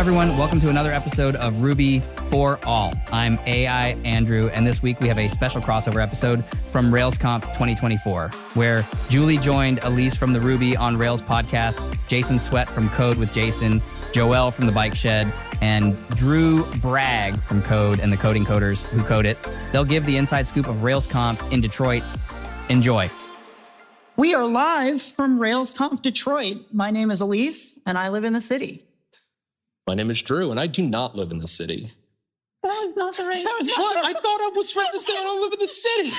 everyone. Welcome to another episode of Ruby for All. I'm AI Andrew, and this week we have a special crossover episode from RailsConf 2024, where Julie joined Elise from the Ruby on Rails podcast, Jason Sweat from Code with Jason, Joël from the Bike Shed, and Drew Bragg from Code and the Coding Coders who code it. They'll give the inside scoop of RailsConf in Detroit. Enjoy. We are live from RailsConf Detroit. My name is Elise, and I live in the city. My name is Drew, and I do not live in the city. That was not the right... What? I thought I was supposed to say I don't live in the city.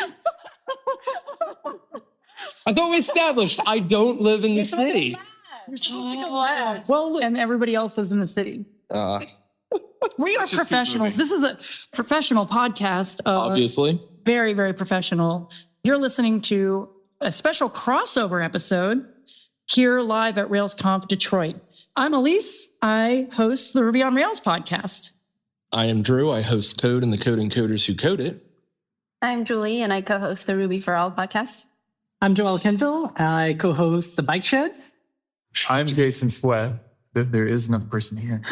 I thought we established I don't live in the city. You're supposed to go last. Well, and everybody else lives in the city. We are professionals. This is a professional podcast. Obviously. Very, very professional. You're listening to a special crossover episode here live at RailsConf Detroit. I'm Elise. I host the Ruby on Rails podcast. I am Drew. I host Code and the Coding Coders who code it. I'm Julie, and I co-host the Ruby for All podcast. I'm Joël Kenville. I co-host the Bike Shed. I'm Jason Sweat. There is another person here.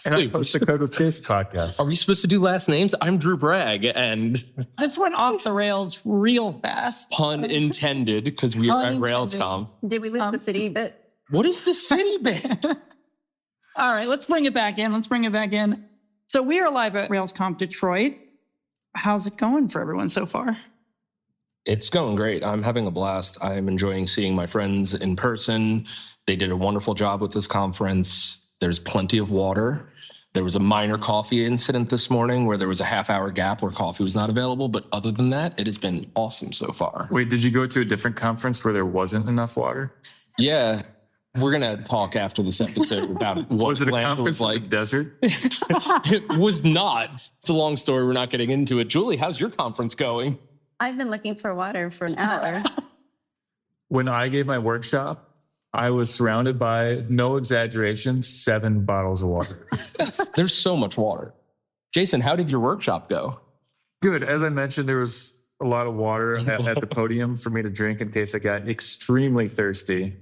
And I host the Code with Jason podcast. Are we supposed to do last names? I'm Drew Bragg, and This went off the rails real fast. pun intended, because we are at RailsConf. Did we lose the city bit? What is the city bit? All right, let's bring it back in. So we are live at RailsConf Detroit. How's it going for everyone so far? It's going great. I'm having a blast. I'm enjoying seeing my friends in person. They did a wonderful job with this conference. There's plenty of water. There was a minor coffee incident this morning where there was a half-hour gap where coffee was not available. But other than that, it has been awesome so far. Wait, did you go to a different conference where there wasn't enough water? Yeah. We're going to talk after this episode about what Was it a Atlanta conference was like. in the desert? It was not. It's a long story. We're not getting into it. Julie, how's your conference going? I've been looking for water for an hour. When I gave my workshop, I was surrounded by, no exaggeration, 7 bottles of water. There's so much water. Jason, how did your workshop go? Good. As I mentioned, there was a lot of water at the podium for me to drink in case I got extremely thirsty.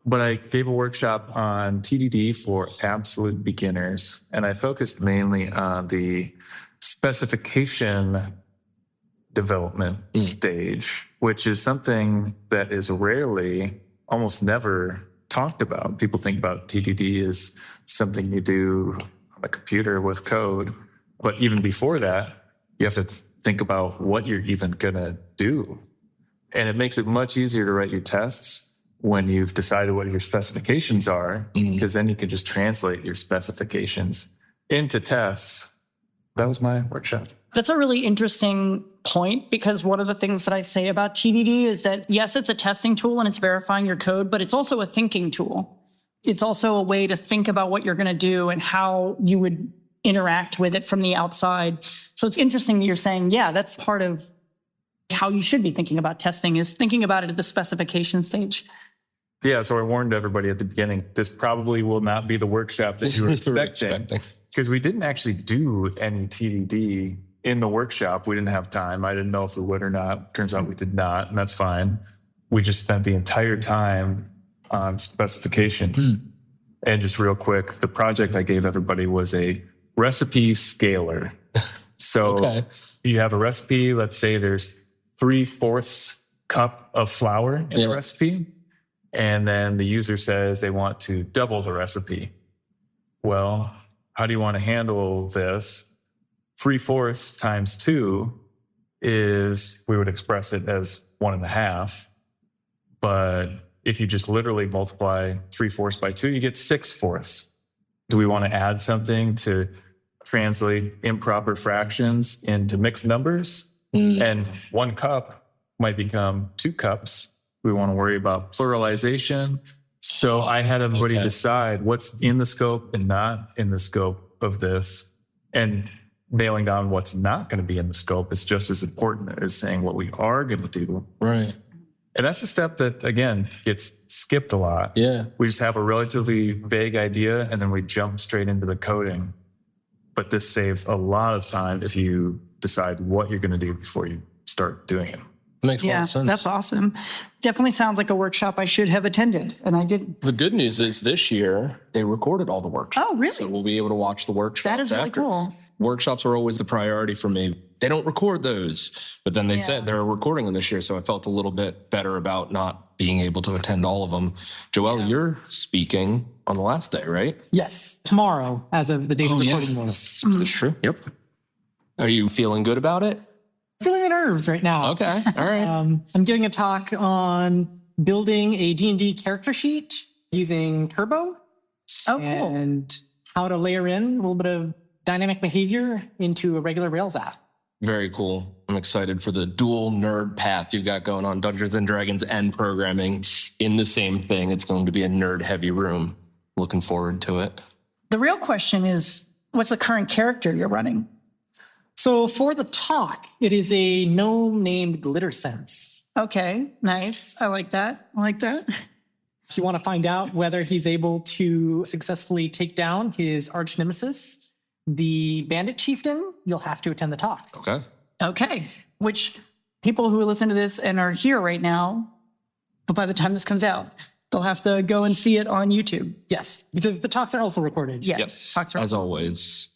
But I gave a workshop on TDD for absolute beginners, and I focused mainly on the specification development stage, which is something that is rarely, almost never talked about. People think about TDD as something you do on a computer with code, but even before that, you have to think about what you're even gonna do. And it makes it much easier to write your tests when you've decided what your specifications are, because then you can just translate your specifications into tests. That was my workshop. That's a really interesting point, because one of the things that I say about TDD is that, yes, it's a testing tool and it's verifying your code, but it's also a thinking tool. It's also a way to think about what you're going to do and how you would interact with it from the outside. So it's interesting that you're saying, yeah, that's part of how you should be thinking about testing, is thinking about it at the specification stage. Yeah, so I warned everybody at the beginning, this probably will not be the workshop that you were expecting. Because we didn't actually do any TDD in the workshop. We didn't have time. I didn't know if we would or not. Turns out we did not, and that's fine. We just spent the entire time on specifications. And just real quick, the project I gave everybody was a recipe scaler. So you have a recipe, let's say there's 3/4 cup of flour in the recipe. And then the user says they want to double the recipe. Well, how do you want to handle this? 3/4 times 2 is, we would express it as 1.5. But if you just literally multiply 3/4 by 2, you get 6/4. Do we want to add something to translate improper fractions into mixed numbers? And 1 cup might become 2 cups. We want to worry about pluralization. So I had everybody decide what's in the scope and not in the scope of this. And nailing down what's not going to be in the scope is just as important as saying what we are going to do. Right. And that's a step that, again, gets skipped a lot. Yeah. We just have a relatively vague idea and then we jump straight into the coding. But this saves a lot of time if you decide what you're going to do before you start doing it. Makes a lot of sense. That's awesome. Definitely sounds like a workshop I should have attended, and I didn't. The good news is this year they recorded all the workshops. Oh, really? So we'll be able to watch the workshops. That is really after. cool. Workshops are always the priority for me. They don't record those, but then they said they're recording them this year. So I felt a little bit better about not being able to attend all of them. Joelle, you're speaking on the last day, right? Yes, tomorrow, as of the date of recording this. That's true. Yep. Are you feeling good about it? Feeling the nerves right now. Okay. All right. I'm giving a talk on building a D&D character sheet using Turbo. Oh, cool. And how to layer in a little bit of dynamic behavior into a regular Rails app. Very cool. I'm excited for the dual nerd path you've got going on, Dungeons and Dragons and programming in the same thing. It's going to be a nerd heavy room. Looking forward to it. The real question is, what's the current character you're running? So for the talk, it is a gnome named Glittersense. Okay, nice. I like that. If you want to find out whether he's able to successfully take down his arch nemesis, the bandit chieftain, you'll have to attend the talk. Okay. Okay, which people who listen to this and are here right now, but by the time this comes out, they'll have to go and see it on YouTube. Yes, because the talks are also recorded. Yes. Talks are- As always.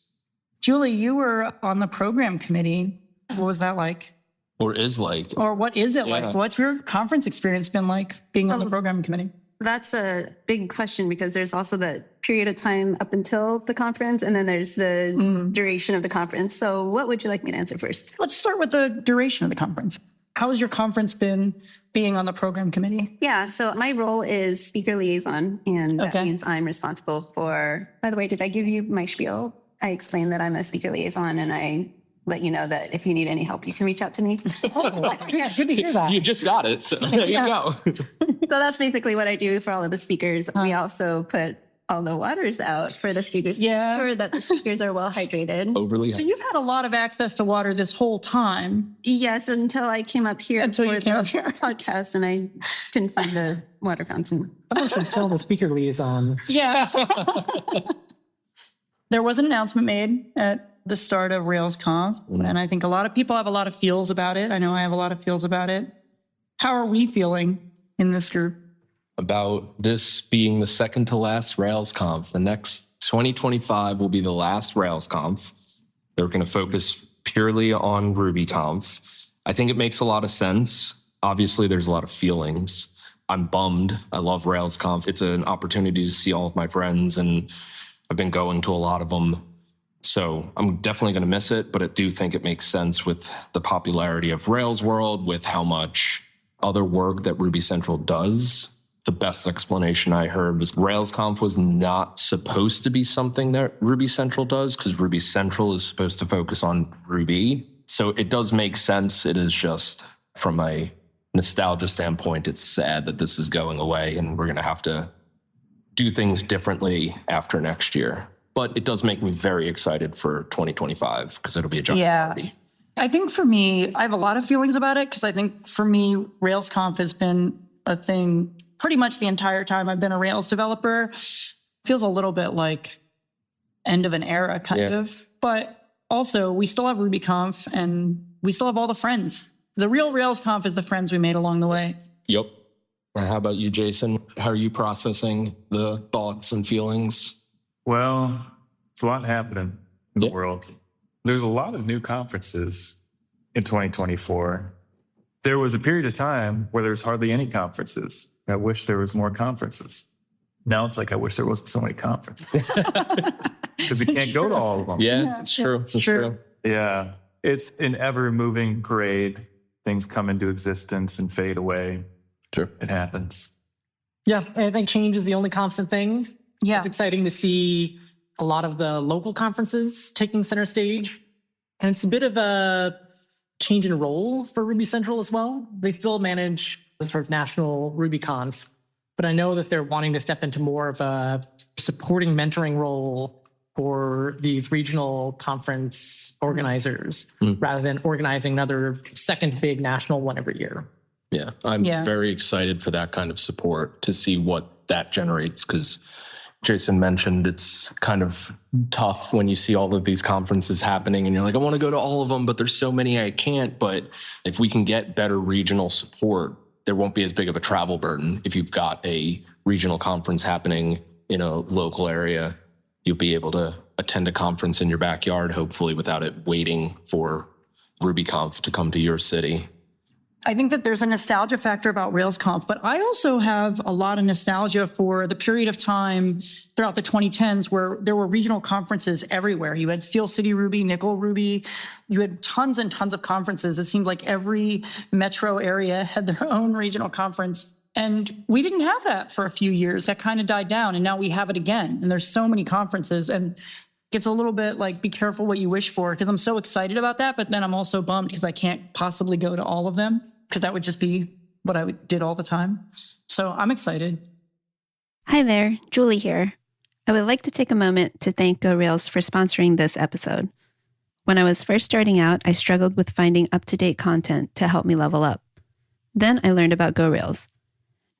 Julie, you were on the program committee. What was that like? Or is like. Or what is it Yeah. like? What's your conference experience been like being on the program committee? That's a big question because there's also the period of time up until the conference, and then there's the duration of the conference. So what would you like me to answer first? Let's start with the duration of the conference. How has your conference been being on the program committee? Yeah, so my role is speaker liaison, and that Okay. means I'm responsible for, by the way, did I give you my spiel? I explained that I'm a speaker liaison, and I let you know that if you need any help, you can reach out to me. Yeah, good to hear that. You just got it. So there you go. So that's basically what I do for all of the speakers. We also put all the waters out for the speakers to ensure that the speakers are well hydrated. Overly. So you've had a lot of access to water this whole time. Yes, until I came up here Until you for came the up here. podcast and I couldn't find the water fountain. Someone should tell the speaker liaison. Yeah. There was an announcement made at the start of RailsConf, and I think a lot of people have a lot of feels about it. I know I have a lot of feels about it. How are we feeling in this group? About this being the second to last RailsConf. The next 2025 will be the last RailsConf. They're going to focus purely on RubyConf. I think it makes a lot of sense. Obviously, there's a lot of feelings. I'm bummed. I love RailsConf. It's an opportunity to see all of my friends, and I've been going to a lot of them. So I'm definitely going to miss it, but I do think it makes sense with the popularity of Rails World, with how much other work that Ruby Central does. The best explanation I heard was RailsConf was not supposed to be something that Ruby Central does, because Ruby Central is supposed to focus on Ruby. So it does make sense. It is just from a nostalgia standpoint, it's sad that this is going away and we're going to have to do things differently after next year. But it does make me very excited for 2025 because it'll be a giant party. I think for me, I have a lot of feelings about it because I think for me, RailsConf has been a thing pretty much the entire time I've been a Rails developer. Feels a little bit like end of an era kind of. But also, we still have RubyConf and we still have all the friends. The real RailsConf is the friends we made along the way. Yep. How about you, Jason? How are you processing the thoughts and feelings? Well, it's a lot happening in the world. There's a lot of new conferences in 2024. There was a period of time where there's hardly any conferences. I wish there was more conferences. Now it's like, I wish there wasn't so many conferences. Because you can't go to all of them. Yeah, it's true. It's true. Yeah. It's an ever-moving parade. Things come into existence and fade away. Sure. It happens. Yeah, I think change is the only constant thing. Yeah. It's exciting to see a lot of the local conferences taking center stage. And it's a bit of a change in role for Ruby Central as well. They still manage the sort of national RubyConf, but I know that they're wanting to step into more of a supporting mentoring role for these regional conference organizers rather than organizing another second big national one every year. Yeah, I'm very excited for that kind of support to see what that generates, because Jason mentioned, it's kind of tough when you see all of these conferences happening and you're like, I want to go to all of them, but there's so many I can't. But if we can get better regional support, there won't be as big of a travel burden. If you've got a regional conference happening in a local area, you'll be able to attend a conference in your backyard, hopefully without it waiting for RubyConf to come to your city. I think that there's a nostalgia factor about RailsConf, but I also have a lot of nostalgia for the period of time throughout the 2010s where there were regional conferences everywhere. You had Steel City Ruby, Nickel Ruby. You had tons and tons of conferences. It seemed like every metro area had their own regional conference. And we didn't have that for a few years. That kind of died down. And now we have it again. And there's so many conferences. And it gets a little bit like, be careful what you wish for, because I'm so excited about that. But then I'm also bummed because I can't possibly go to all of them, because that would just be what I did all the time. So I'm excited. Hi there, Julie here. I would like to take a moment to thank Go Rails for sponsoring this episode. When I was first starting out, I struggled with finding up-to-date content to help me level up. Then I learned about Go Rails.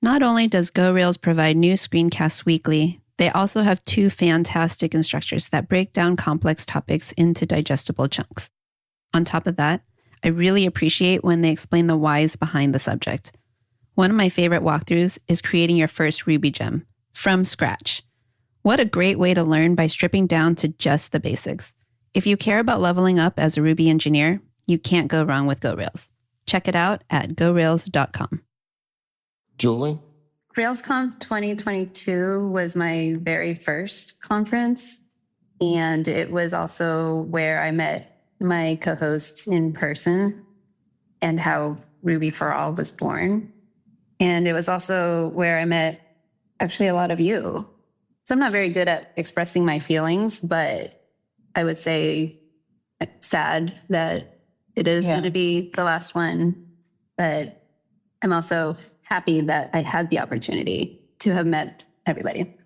Not only does Go Rails provide new screencasts weekly, they also have 2 fantastic instructors that break down complex topics into digestible chunks. On top of that, I really appreciate when they explain the whys behind the subject. One of my favorite walkthroughs is creating your first Ruby gem from scratch. What a great way to learn by stripping down to just the basics. If you care about leveling up as a Ruby engineer, you can't go wrong with Go Rails. Check it out at gorails.com. Julie? RailsConf 2022 was my very first conference, and it was also where I met my co-host in person and how Ruby for All was born. And it was also where I met actually a lot of you. So I'm not very good at expressing my feelings, but I would say sad that it is going to be the last one. But I'm also happy that I had the opportunity to have met everybody.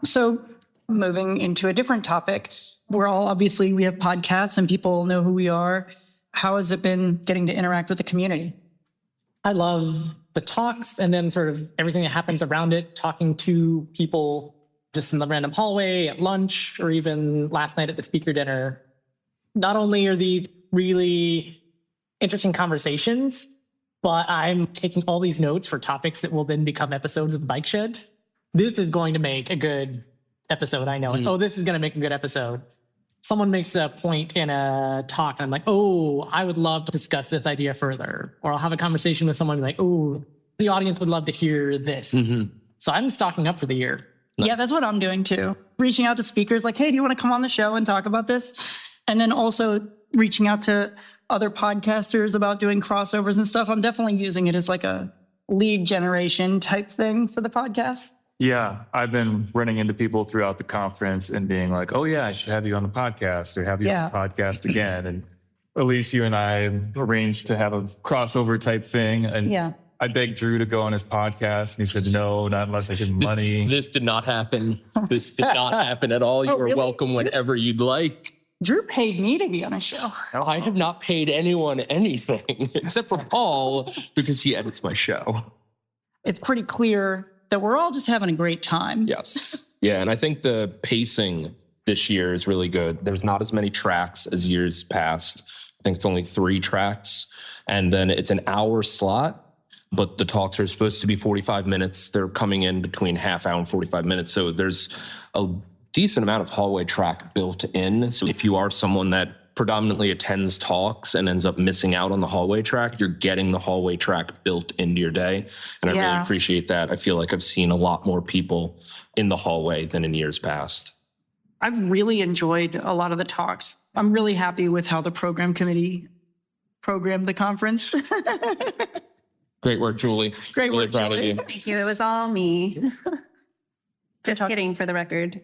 So moving into a different topic, we have podcasts and people know who we are. How has it been getting to interact with the community? I love the talks and then sort of everything that happens around it, talking to people just in the random hallway, at lunch, or even last night at the speaker dinner. Not only are these really interesting conversations, but I'm taking all these notes for topics that will then become episodes of the Bike Shed. This is going to make a good episode, I know. Oh, this is going to make a good episode. Someone makes a point in a talk, and I'm like, oh, I would love to discuss this idea further. Or I'll have a conversation with someone like, oh, the audience would love to hear this. So I'm stocking up for the year. Yeah, that's what I'm doing too. Reaching out to speakers like, hey, do you want to come on the show and talk about this? And then also reaching out to other podcasters about doing crossovers and stuff. I'm definitely using it as like a lead generation type thing for the podcast. Yeah, I've been running into people throughout the conference and being like, oh yeah, I should have you on the podcast or have you on the podcast again. And Elise, you and I arranged to have a crossover type thing. And I begged Drew to go on his podcast and he said, no, not unless I give him money. This did not happen. This did not happen at all. You are welcome whenever you'd like. Drew paid me to be on a show. I have not paid anyone anything except for Paul because he edits my show. It's pretty clear that we're all just having a great time. Yes. Yeah. And I think the pacing this year is really good. There's not as many tracks as years past. I think it's only 3 tracks. And then it's an hour slot, but the talks are supposed to be 45 minutes. They're coming in between half hour and 45 minutes. So there's a decent amount of hallway track built in. So if you are someone that predominantly attends talks and ends up missing out on the hallway track, you're getting the hallway track built into your day. And I really appreciate that. I feel like I've seen a lot more people in the hallway than in years past. I've really enjoyed a lot of the talks. I'm really happy with how the program committee programmed the conference. Great work, Julie. Great really work, proud Julie. of you. Thank you. It was all me. Just kidding, for the record.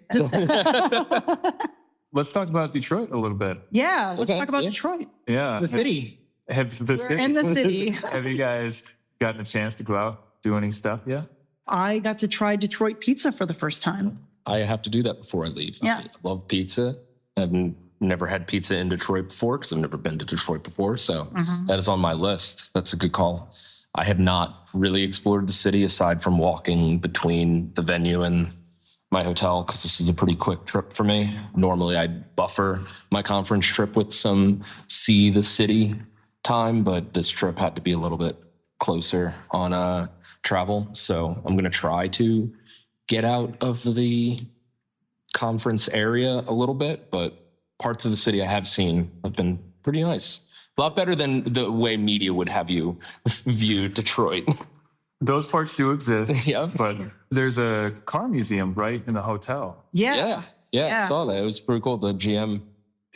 Let's talk about Detroit a little bit. Yeah, let's talk about Detroit. Yeah. The city. Have the city. In the city. Have you guys gotten a chance to go out, do any stuff yet? I got to try Detroit pizza for the first time. I have to do that before I leave. Yeah. I love pizza. I've never had pizza in Detroit before because I've never been to Detroit before. So that is on my list. That's a good call. I have not really explored the city aside from walking between the venue and my hotel because this is a pretty quick trip for me. Normally, I buffer my conference trip with some see the city time, but this trip had to be a little bit closer on travel. So I'm going to try to get out of the conference area a little bit, but parts of the city I have seen have been pretty nice. A lot better than the way media would have you view Detroit. Those parts do exist. Yeah. But there's a car museum right in the hotel. Yeah, I saw that. It was pretty cool. The GM.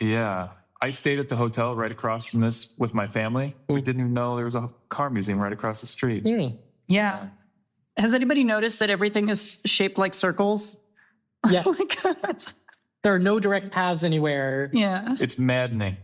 Yeah. I stayed at the hotel right across from this with my family. We didn't even know there was a car museum right across the street. Yeah. Has anybody noticed that everything is shaped like circles? Yes. Oh my God. There are no direct paths anywhere. Yeah. It's maddening.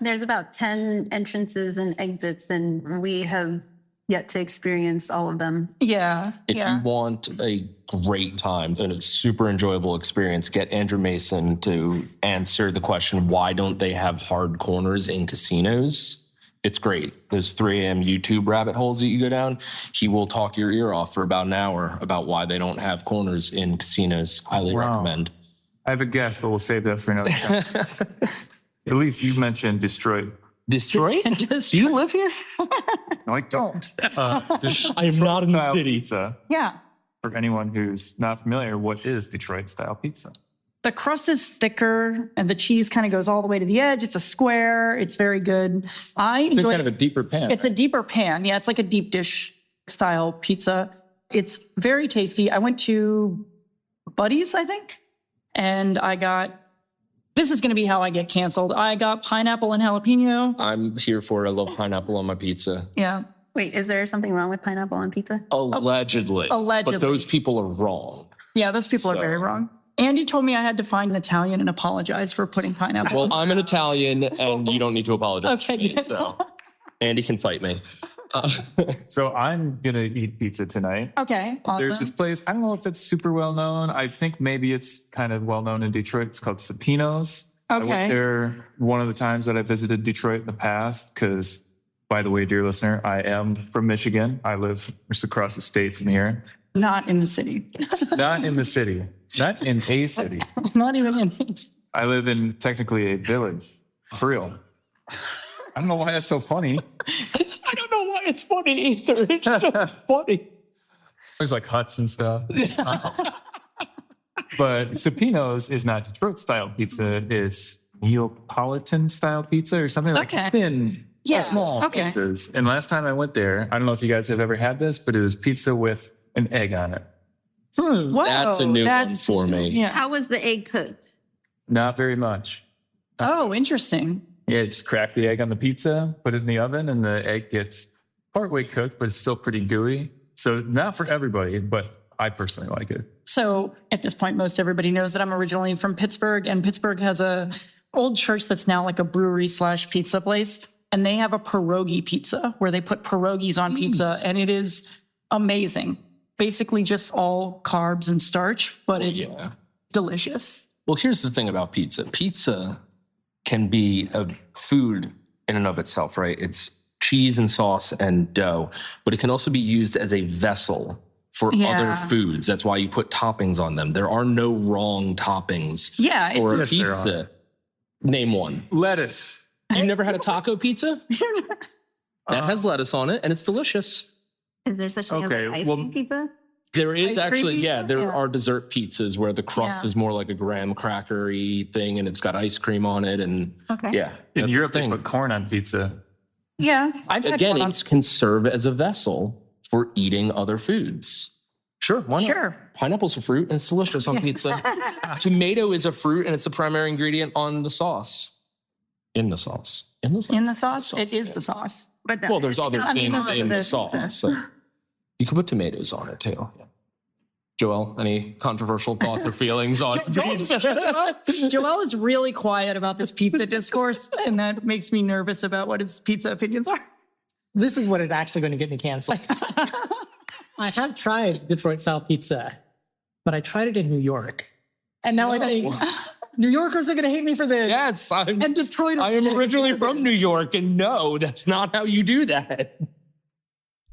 There's about 10 entrances and exits, and we have yet to experience all of them. Yeah. If you want a great time and it's super enjoyable experience, get Andrew Mason to answer the question, why don't they have hard corners in casinos? It's great. There's 3 a.m. YouTube rabbit holes that you go down. He will talk your ear off for about an hour about why they don't have corners in casinos. Highly recommend. I have a guess, but we'll save that for another time. Elise, you mentioned Detroit. Detroit? Do you live here? No, I don't. I am not in the city. Pizza. Yeah. For anyone who's not familiar, what is Detroit style pizza? The crust is thicker and the cheese kind of goes all the way to the edge. It's a square. It's very good. It's kind of a deeper pan. It's a deeper pan. Yeah, it's like a deep dish style pizza. It's very tasty. I went to Buddy's, I think, and I got, this is going to be how I get canceled. I got pineapple and jalapeno. I'm here for it. I love pineapple on my pizza. Yeah. Wait, is there something wrong with pineapple on pizza? Allegedly. Allegedly. But those people are wrong. Yeah, those people are very wrong. Andy told me I had to find an Italian and apologize for putting pineapple. Well, I'm an Italian, and you don't need to apologize to me, so Andy can fight me. So I'm going to eat pizza tonight. Okay, awesome. There's this place, I don't know if it's super well known. I think maybe it's kind of well known in Detroit. It's called Sapino's. Okay. I went there one of the times that I visited Detroit in the past because, by the way, dear listener, I am from Michigan. I live just across the state from here. Not in the city. Not in the city. Not in a city. Not even in. I live in technically a village. For real. I don't know why that's so funny. I don't know why it's funny either. It's just funny. There's like huts and stuff. But Sapino's is not Detroit style pizza. It's Neapolitan style pizza or something like thin, small pizzas. And last time I went there, I don't know if you guys have ever had this, but it was pizza with an egg on it. Wow, that's a new one for me. Yeah. How was the egg cooked? Not very much. Oh, interesting. Yeah, just crack the egg on the pizza, put it in the oven, and the egg gets partway cooked, but it's still pretty gooey. So not for everybody, but I personally like it. So at this point, most everybody knows that I'm originally from Pittsburgh, and Pittsburgh has a old church that's now like a brewery / pizza place. And they have a pierogi pizza where they put pierogies on pizza, and it is amazing. Basically just all carbs and starch, but it's delicious. Well, here's the thing about pizza. Pizza can be a food in and of itself, right? It's cheese and sauce and dough, but it can also be used as a vessel for other foods. That's why you put toppings on them. There are no wrong toppings for a pizza. Name one. Lettuce. You've never had a taco pizza? That has lettuce on it, and it's delicious. Is there such thing as like ice cream pizza? There is actually, pizza? There are dessert pizzas where the crust is more like a graham cracker-y thing, and it's got ice cream on it, and in Europe they put corn on pizza. Yeah, again, it can serve as a vessel for eating other foods. Sure, why not? Sure. Pineapple's a fruit, and it's delicious on pizza. Tomato is a fruit, and it's the primary ingredient on the sauce. In the sauce. In the sauce? It is the sauce. But well, there's other things in the sauce. So you can put tomatoes on it too. Joel, any controversial thoughts or feelings on pizza? Joel is really quiet about this pizza discourse, and that makes me nervous about what his pizza opinions are. This is what is actually going to get me canceled. I have tried Detroit style pizza, but I tried it in New York. And now I think New Yorkers are going to hate me for this. Yes, and Detroit. I am originally from New York, and no, that's not how you do that.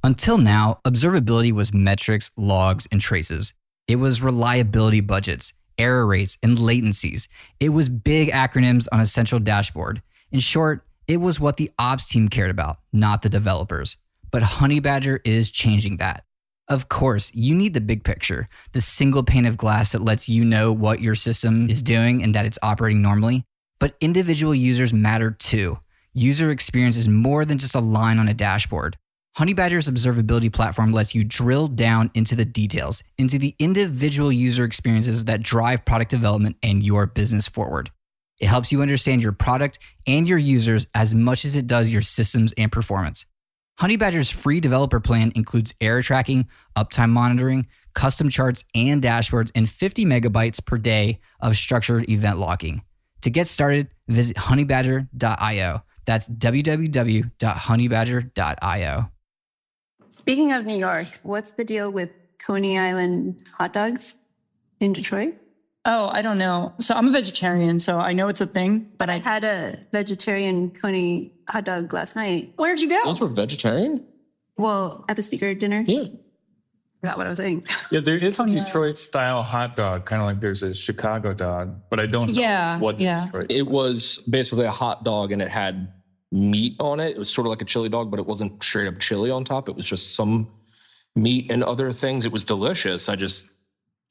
Until now, observability was metrics, logs, and traces. It was reliability budgets, error rates, and latencies. It was big acronyms on a central dashboard. In short, it was what the ops team cared about, not the developers. But Honeybadger is changing that. Of course, you need the big picture, the single pane of glass that lets you know what your system is doing and that it's operating normally. But individual users matter too. User experience is more than just a line on a dashboard. Honeybadger's observability platform lets you drill down into the details, into the individual user experiences that drive product development and your business forward. It helps you understand your product and your users as much as it does your systems and performance. Honeybadger's free developer plan includes error tracking, uptime monitoring, custom charts and dashboards, and 50 megabytes per day of structured event logging. To get started, visit honeybadger.io. That's www.honeybadger.io. Speaking of New York, what's the deal with Coney Island hot dogs in Detroit? Oh, I don't know. So I'm a vegetarian, so I know it's a thing. But I had a vegetarian Coney hot dog last night. Where'd you go? Those were vegetarian? Well, at the speaker dinner. Yeah. Forgot what I was saying. Yeah, there is a Detroit-style hot dog, kind of like there's a Chicago dog, but I don't know what Detroit. It was basically a hot dog and it had meat on it. It was sort of like a chili dog, but it wasn't straight up chili on top. It was just some meat and other things. It was delicious. I just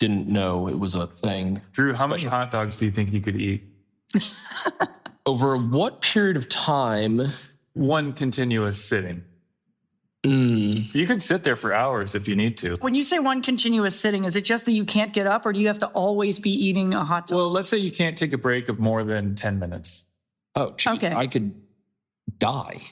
didn't know it was a thing. Drew, how many hot dogs do you think you could eat? Over what period of time? One continuous sitting. You could sit there for hours if you need to. When you say one continuous sitting, is it just that you can't get up or do you have to always be eating a hot dog? Well, let's say you can't take a break of more than 10 minutes. Oh, geez, Okay. I could die.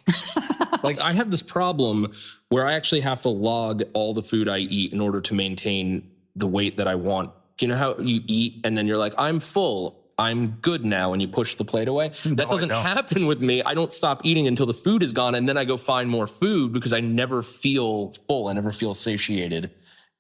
Like I have this problem where I actually have to log all the food I eat in order to maintain the weight that I want. You know how you eat and then you're like, I'm full, I'm good now, and you push the plate away? That doesn't happen with me. I don't stop eating until the food is gone, and then I go find more food because I never feel full. I never feel satiated.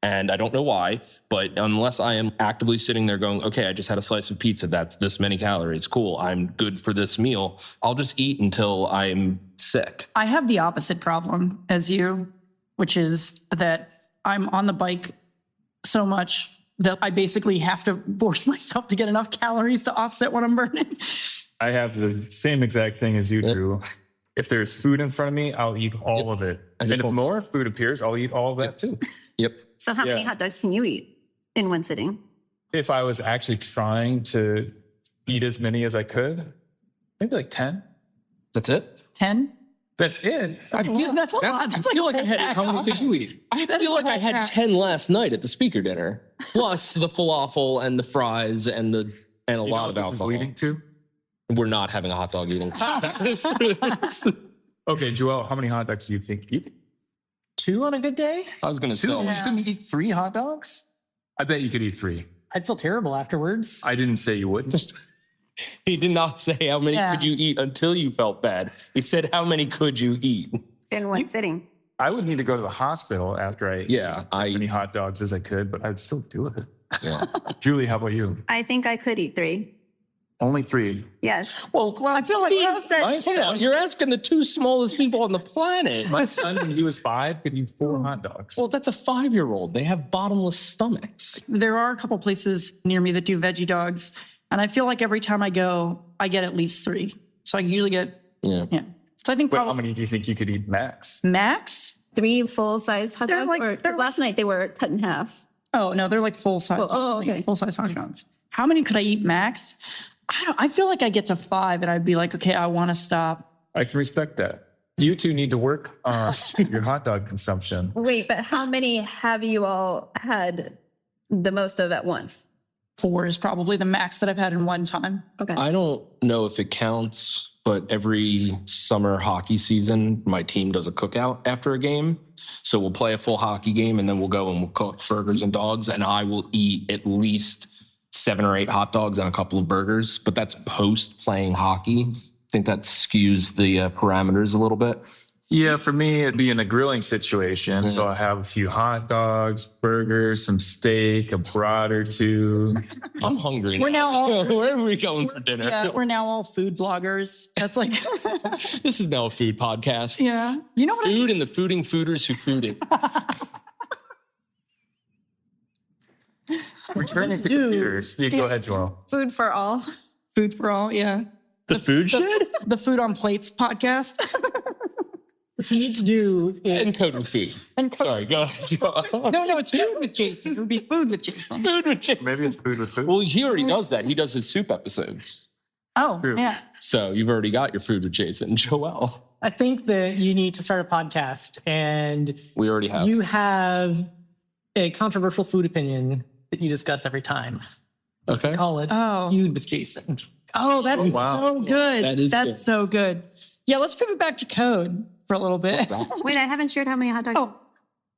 And I don't know why, but unless I am actively sitting there going, okay, I just had a slice of pizza, that's this many calories, cool, I'm good for this meal, I'll just eat until I'm sick. I have the opposite problem as you, which is that I'm on the bike so much that I basically have to force myself to get enough calories to offset what I'm burning. I have the same exact thing as you, Drew. If there's food in front of me, I'll eat all of it. And if more food appears, I'll eat all of that too. Yep. So how many hot dogs can you eat in one sitting? If I was actually trying to eat as many as I could, maybe like 10. That's it? 10? That's it. That's a lot. That's I feel like I had, how many did you eat? I feel like I had 10 last night at the speaker dinner, plus the falafel and the fries and a lot of alcohol. This is leading to? We're not having a hot dog eating. Okay, Joel, how many hot dogs do you think you could? 2 on a good day? I was going to say. You couldn't eat 3 hot dogs? I bet you could eat 3. I'd feel terrible afterwards. I didn't say you wouldn't. He did not say how many could you eat until you felt bad. He said, how many could you eat? In one sitting. I would need to go to the hospital after I ate as many hot dogs as I could, but I'd still do it. Yeah. Julie, how about you? I think I could eat 3. Only 3. Yes. Well, I feel like you're asking the 2 smallest people on the planet. My son, when he was 5, could eat 4 hot dogs. Well, that's a 5-year-old. They have bottomless stomachs. there are a couple places near me that do veggie dogs. And I feel like every time I go, I get at least 3. So I usually get, So I think But probably how many do you think you could eat max? max. 3 full-size hot They're dogs? like- or last night they were cut in half. Oh, no, they're like full size. okay. Full size hot dogs. How many could I eat max? I feel like I get to 5 and I'd be like, okay, I want to stop. I can respect that. You two need to work on your hot dog consumption. Wait, but how many have you all had the most of at once? 4 is probably the max that I've had in one time. Okay. I don't know if it counts, but every summer hockey season, my team does a cookout after a game. So we'll play a full hockey game and then we'll go and we'll cook burgers and dogs. And I will eat at least 7 or 8 hot dogs and a couple of burgers, but that's post playing hockey. I think that skews the parameters a little bit. Yeah, for me, it'd be in a grilling situation. So I have a few hot dogs, burgers, some steak, a brat or 2. I'm hungry. We're now all Where are we going for dinner? Yeah, we're now all food bloggers. That's like This is now a food podcast. yeah. You know what? Food and the fooding fooders who fooded. We're turning to do- computers. You go ahead, Joel. Food for all. Food for all, yeah. The food shed? The Food on Plates podcast. What you need to do is Encode with food. Sorry, go ahead. No, it's food with Jason. It would be food with Jason. Food with Jason. Maybe it's food with food. Well, he already does that. He does his soup episodes. Oh, True. yeah. So you've already got your food with Jason and Joël. I think that you need to start a podcast, and We already have. you have a controversial food opinion that you discuss every time. Okay. Call it Oh. Feud with Jason. Oh, that's wow. so good. That is That's good. so good. Yeah, let's pivot back to code for a little bit. Wait, I haven't shared how many hot dogs. Oh,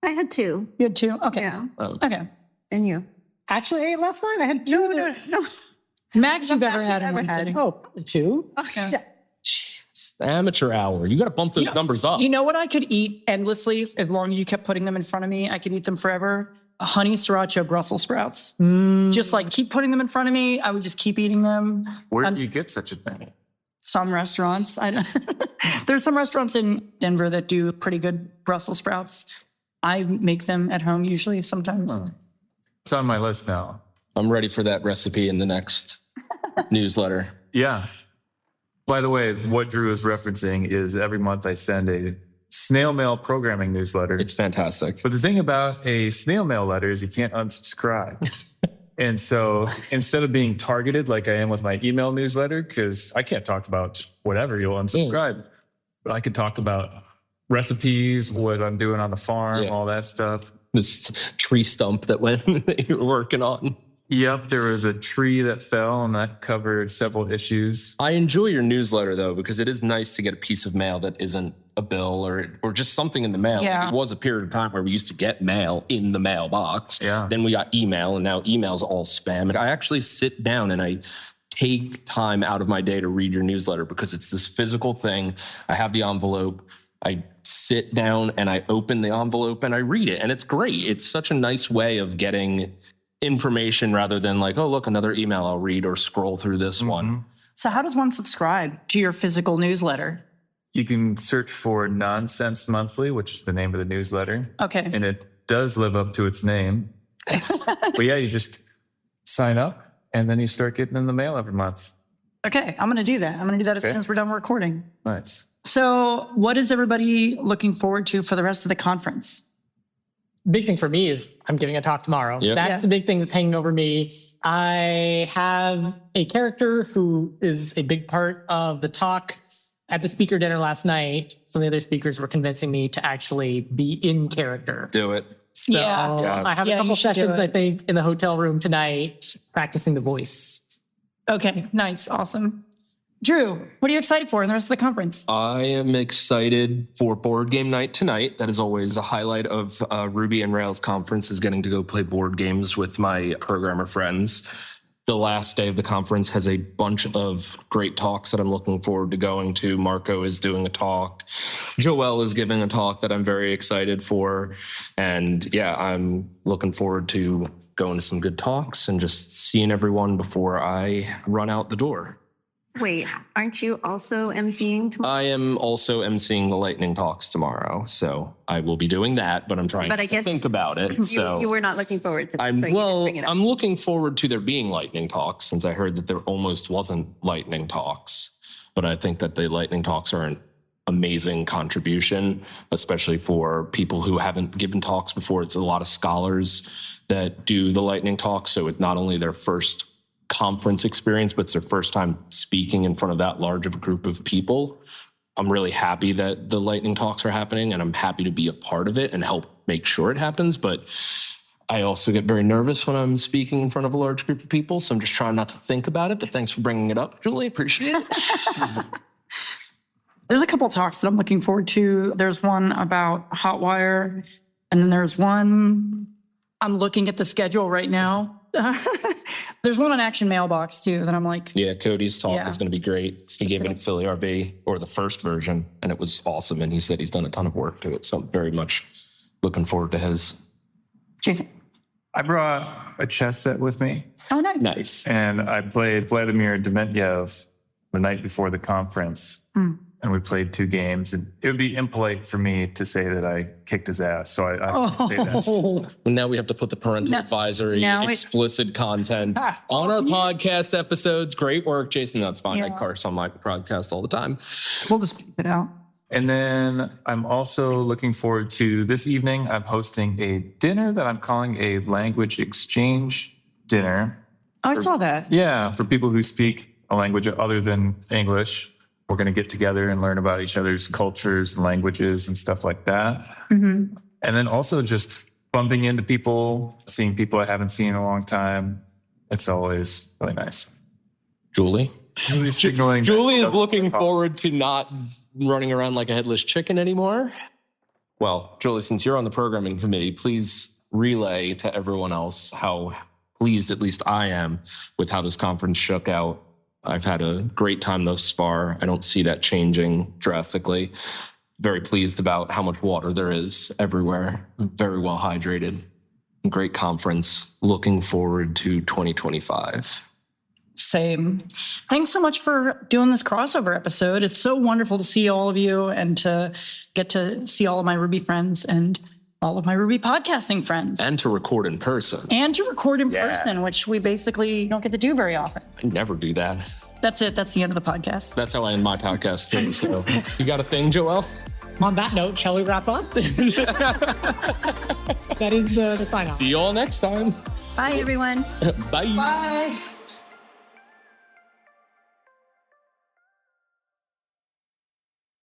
I had 2. you had 2? Okay. Yeah. Okay. And you? Actually, I ate last night. I had 2. No. Max, you've ever Max had you've in one ever had. sitting. Oh, probably 2. Okay. Yeah. It's the amateur hour. You got to bump those numbers up. You know what I could eat endlessly as long as you kept putting them in front of me? I could eat them forever. Honey sriracha Brussels sprouts. Just like keep putting them in front of me. I would just keep eating them. Where do you get such a thing? Some restaurants. I don't, there's some restaurants in Denver that do pretty good Brussels sprouts. I make them at home usually sometimes. It's on my list now. I'm ready for that recipe in the next newsletter. Yeah. By the way, what Drew is referencing is every month I send a snail mail programming newsletter. It's fantastic. But the thing about a snail mail letter is you can't unsubscribe. And so instead of being targeted like I am with my email newsletter, because I can't talk about whatever, you'll unsubscribe. But I can talk about recipes, what I'm doing on the farm, Yeah. all that stuff. This tree stump that you were working on. Yep, there was a tree that fell and that covered several issues. I enjoy your newsletter though, because it is nice to get a piece of mail that isn't a bill or just something in the mail. Yeah. Like, it was a period of time where we used to get mail in the mailbox. Yeah. Then we got email, and now email's all spam. And I actually sit down and I take time out of my day to read your newsletter because it's this physical thing. I have the envelope. I sit down and I open the envelope and I read it, and it's great. It's such a nice way of getting information rather than like, oh, look, another email I'll read or scroll through this one. So how does one subscribe to your physical newsletter? You can search for Nonsense Monthly, which is the name of the newsletter. Okay. And it does live up to its name. But yeah, you just sign up and then you start getting in the mail every month. Okay. I'm going to do that. I'm going to do that as Okay. soon as we're done recording. Nice. So what is everybody looking forward to for the rest of the conference? Big thing for me is I'm giving a talk tomorrow. Yep. That's Yeah. the big thing that's hanging over me. I have a character who is a big part of the talk. At the speaker dinner last night, some of the other speakers were convincing me to actually be in character. Do it. So Yeah. Yes. I have Yeah, a couple you should do sessions, it. I think, in the hotel room tonight, practicing the voice. Okay. Nice. Awesome. Drew, what are you excited for in the rest of the conference? I am excited for board game night tonight. That is always a highlight of Ruby and Rails conference, is getting to go play board games with my programmer friends. The last day of the conference has a bunch of great talks that I'm looking forward to going to. Marco is doing a talk. Joël is giving a talk that I'm very excited for. And yeah, I'm looking forward to going to some good talks and just seeing everyone before I run out the door. Wait, aren't you also emceeing tomorrow? I am also emceeing the lightning talks tomorrow, so I will be doing that, but I'm trying But I to guess think about it. So you were not looking forward to that. I'm so you didn't bring it up. I'm looking forward to there being lightning talks, since I heard that there almost wasn't lightning talks. But I think that the lightning talks are an amazing contribution, especially for people who haven't given talks before. It's a lot of scholars that do the lightning talks, so it's not only their first conference experience, but it's their first time speaking in front of that large of a group of people. I'm really happy that the lightning talks are happening, and I'm happy to be a part of it and help make sure it happens. But I also get very nervous when I'm speaking in front of a large group of people, so I'm just trying not to think about it. But thanks for bringing it up, Julie. Appreciate it. There's a couple talks that I'm looking forward to. There's one about Hotwire, and then there's one, I'm looking at the schedule right now. There's one on Action Mailbox too that I'm like, Yeah, Cody's talk Yeah. is going to be great. He gave it at Philly RB, or the first version, and it was awesome. And he said he's done a ton of work to it, so I'm very much looking forward to his. Jason. I brought a chess set with me Oh, nice. Nice. and I played Vladimir Dementyev the night before the conference. and we played 2 games. And it would be impolite for me to say that I kicked his ass. So I say that. Now we have to put the parental advisory, explicit content on our podcast episodes. Great work, Jason. That's fine. I curse on my podcast all the time. We'll just keep it out. And then I'm also looking forward to this evening. I'm hosting a dinner that I'm calling a language exchange dinner. I saw that. Yeah, for people who speak a language other than English. We're going to get together and learn about each other's cultures and languages and stuff like that. And then also just bumping into people, seeing people I haven't seen in a long time. It's always really nice. Julie? Julie's signaling. Julie is looking forward to not running around like a headless chicken anymore. Well, Julie, since you're on the programming committee, please relay to everyone else how pleased at least I am with how this conference shook out. I've had a great time thus far. I don't see that changing drastically. Very pleased about how much water there is everywhere. Very well hydrated. Great conference. Looking forward to 2025. Same. Thanks so much for doing this crossover episode. It's so wonderful to see all of you and to get to see all of my Ruby friends and all of my Ruby podcasting friends. And to record in person. Which we basically don't get to do very often. I never do that. That's it. That's the end of the podcast. That's how I end my podcast too. So you got a thing, Joel? On that note, shall we wrap up? That is the final. See you all next time. Bye, everyone. Bye. Bye.